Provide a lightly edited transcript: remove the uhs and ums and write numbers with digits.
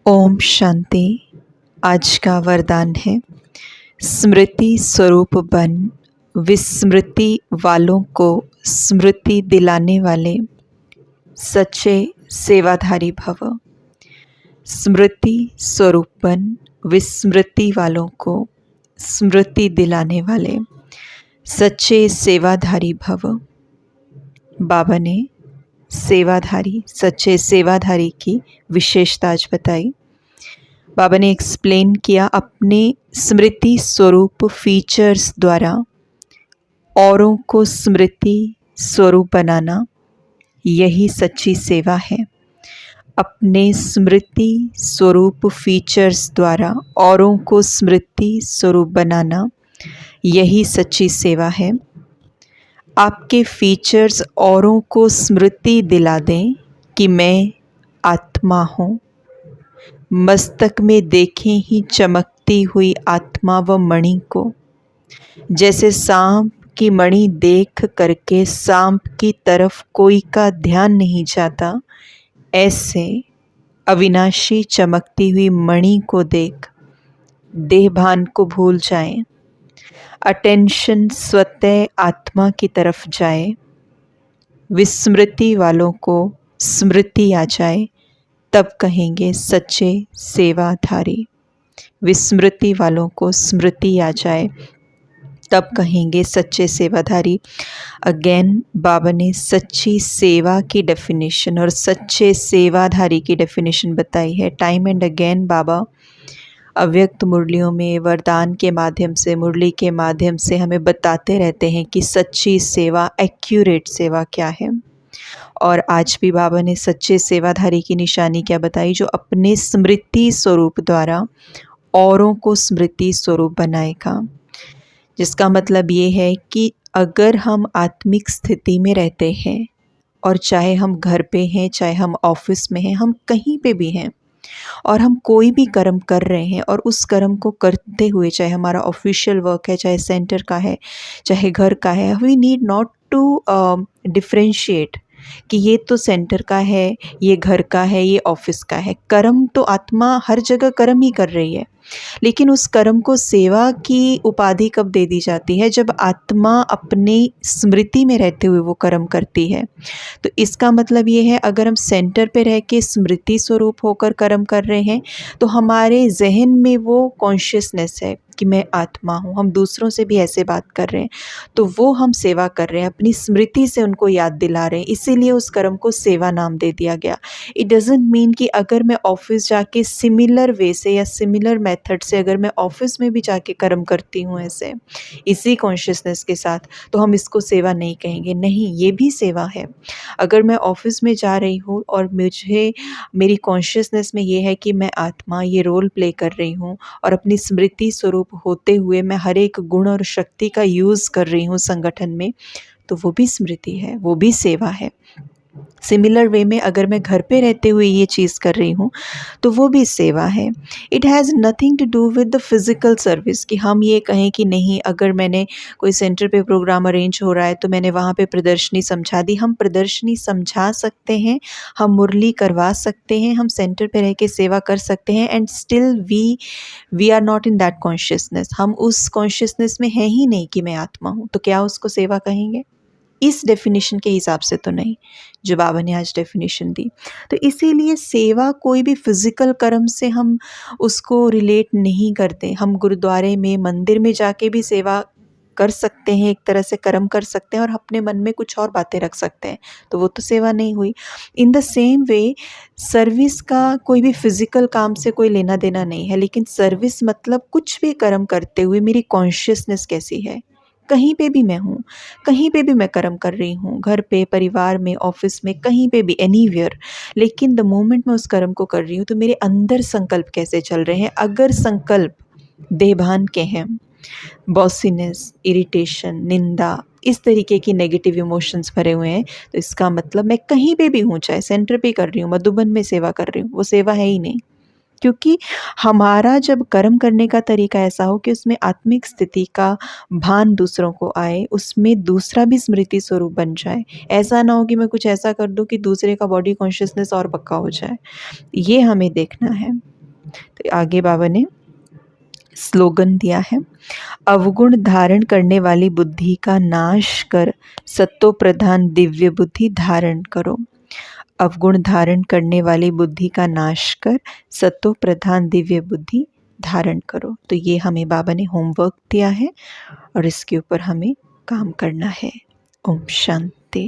ओम शांति। आज का वरदान है, स्मृति स्वरूप बन, विस्मृति वालों को स्मृति दिलाने वाले सच्चे सेवाधारी भव। स्मृति स्वरूप बन, विस्मृति वालों को स्मृति दिलाने वाले सच्चे सेवाधारी भव। बाबा ने सेवाधारी, सच्चे सेवाधारी की विशेषता आज बताई। बाबा ने एक्सप्लेन किया, अपने स्मृति स्वरूप फीचर्स द्वारा औरों को स्मृति स्वरूप बनाना, यही सच्ची सेवा है। अपने स्मृति स्वरूप फीचर्स द्वारा औरों को स्मृति स्वरूप बनाना, यही सच्ची सेवा है। आपके फीचर्स औरों को स्मृति दिला दें कि मैं आत्मा हूँ। मस्तक में देखें ही चमकती हुई आत्मा व मणि को। जैसे सांप की मणि देख करके सांप की तरफ कोई का ध्यान नहीं जाता, ऐसे अविनाशी चमकती हुई मणि को देख देहभान को भूल जाएं। अटेंशन स्वतः आत्मा की तरफ जाए। विस्मृति वालों को स्मृति आ जाए, तब कहेंगे सच्चे सेवाधारी। विस्मृति वालों को स्मृति आ जाए, तब कहेंगे सच्चे सेवाधारी। अगेन बाबा ने सच्ची सेवा की डेफिनेशन और सच्चे सेवाधारी की डेफिनेशन बताई है। टाइम एंड अगेन बाबा अव्यक्त मुरलियों में वरदान के माध्यम से, मुरली के माध्यम से हमें बताते रहते हैं कि सच्ची सेवा, एक्यूरेट सेवा क्या है। और आज भी बाबा ने सच्चे सेवाधारी की निशानी क्या बताई, जो अपने स्मृति स्वरूप द्वारा औरों को स्मृति स्वरूप बनाएगा। जिसका मतलब ये है कि अगर हम आत्मिक स्थिति में रहते हैं, और चाहे हम घर पे हैं, चाहे हम ऑफिस में हैं, हम कहीं पे भी हैं, और हम कोई भी कर्म कर रहे हैं, और उस कर्म को करते हुए, चाहे हमारा ऑफिशियल वर्क है, चाहे सेंटर का है, चाहे घर का है, we need not to differentiate कि ये तो सेंटर का है, ये घर का है, ये ऑफिस का है। कर्म तो आत्मा हर जगह कर्म ही कर रही है, लेकिन उस कर्म को सेवा की उपाधि कब दे दी जाती है, जब आत्मा अपनी स्मृति में रहते हुए वो कर्म करती है। तो इसका मतलब ये है, अगर हम सेंटर पे रह के स्मृति स्वरूप होकर कर्म कर रहे हैं, तो हमारे जहन में वो कॉन्शियसनेस है कि मैं आत्मा हूँ। हम दूसरों से भी ऐसे बात कर रहे हैं, तो वो हम सेवा कर रहे हैं, अपनी स्मृति से उनको याद दिला रहे हैं, इसीलिए उस कर्म को सेवा नाम दे दिया गया। इट डजंट मीन कि अगर मैं ऑफिस जाके सिमिलर वे से या सिमिलर मेथड से अगर मैं ऑफिस में भी जाके कर्म करती हूँ ऐसे इसी कॉन्शियसनेस के साथ, तो हम इसको सेवा नहीं कहेंगे। नहीं, ये भी सेवा है। अगर मैं ऑफिस में जा रही हूँ और मुझे मेरी कॉन्शियसनेस में ये है कि मैं आत्मा, ये रोल प्ले कर रही हूँ, और अपनी स्मृति स्वरूप होते हुए मैं हर एक गुण और शक्ति का यूज़ कर रही हूँ संगठन में, तो वो भी स्मृति है, वो भी सेवा है। सिमिलर वे में अगर मैं घर पे रहते हुए ये चीज़ कर रही हूँ, तो वो भी सेवा है। It has nothing to do with the physical service कि हम ये कहें कि नहीं, अगर मैंने कोई सेंटर पे प्रोग्राम अरेंज हो रहा है तो मैंने वहाँ पे प्रदर्शनी समझा दी। हम प्रदर्शनी समझा सकते हैं, हम मुरली करवा सकते हैं, हम सेंटर पे रह के सेवा कर सकते हैं, and still we are not in that consciousness. हम उस कॉन्शियसनेस में हैं ही नहीं कि मैं आत्मा हूँ, तो क्या उसको सेवा कहेंगे? इस डेफिनेशन के हिसाब से तो नहीं, जो बाबा ने आज डेफिनेशन दी। तो इसीलिए सेवा कोई भी फिज़िकल कर्म से हम उसको रिलेट नहीं करते। हम गुरुद्वारे में, मंदिर में जाके भी सेवा कर सकते हैं, एक तरह से कर्म कर सकते हैं, और अपने मन में कुछ और बातें रख सकते हैं, तो वो तो सेवा नहीं हुई। In the same way service का कोई भी फिज़िकल काम से कोई लेना देना नहीं है, लेकिन सर्विस मतलब कुछ भी कर्म करते हुए मेरी कॉन्शियसनेस कैसी है। कहीं पे भी मैं हूँ, कहीं पे भी मैं कर्म कर रही हूँ, घर पे, परिवार में, ऑफिस में, कहीं पे भी, एनीवेयर, लेकिन द मोमेंट मैं उस कर्म को कर रही हूँ, तो मेरे अंदर संकल्प कैसे चल रहे हैं। अगर संकल्प देहभान के हैं, बॉसीनेस, इरिटेशन, निंदा, इस तरीके की नेगेटिव इमोशंस भरे हुए हैं, तो इसका मतलब मैं कहीं पे भी हूँ, चाहे सेंटर पे कर रही हूँ, मधुबन में सेवा कर रही हूँ, वो सेवा है ही नहीं। क्योंकि हमारा जब कर्म करने का तरीका ऐसा हो कि उसमें आत्मिक स्थिति का भान दूसरों को आए, उसमें दूसरा भी स्मृति स्वरूप बन जाए। ऐसा ना हो कि मैं कुछ ऐसा कर दूं कि दूसरे का बॉडी कॉन्शियसनेस और पक्का हो जाए। ये हमें देखना है। तो आगे बाबा ने स्लोगन दिया है, अवगुण धारण करने वाली बुद्धि का नाश कर सत्तो प्रधान दिव्य बुद्धि धारण करो। अवगुण धारण करने वाली बुद्धि का नाश कर सत्तो प्रधान दिव्य बुद्धि धारण करो। तो ये हमें बाबा ने होमवर्क दिया है और इसके ऊपर हमें काम करना है। ओम शांति।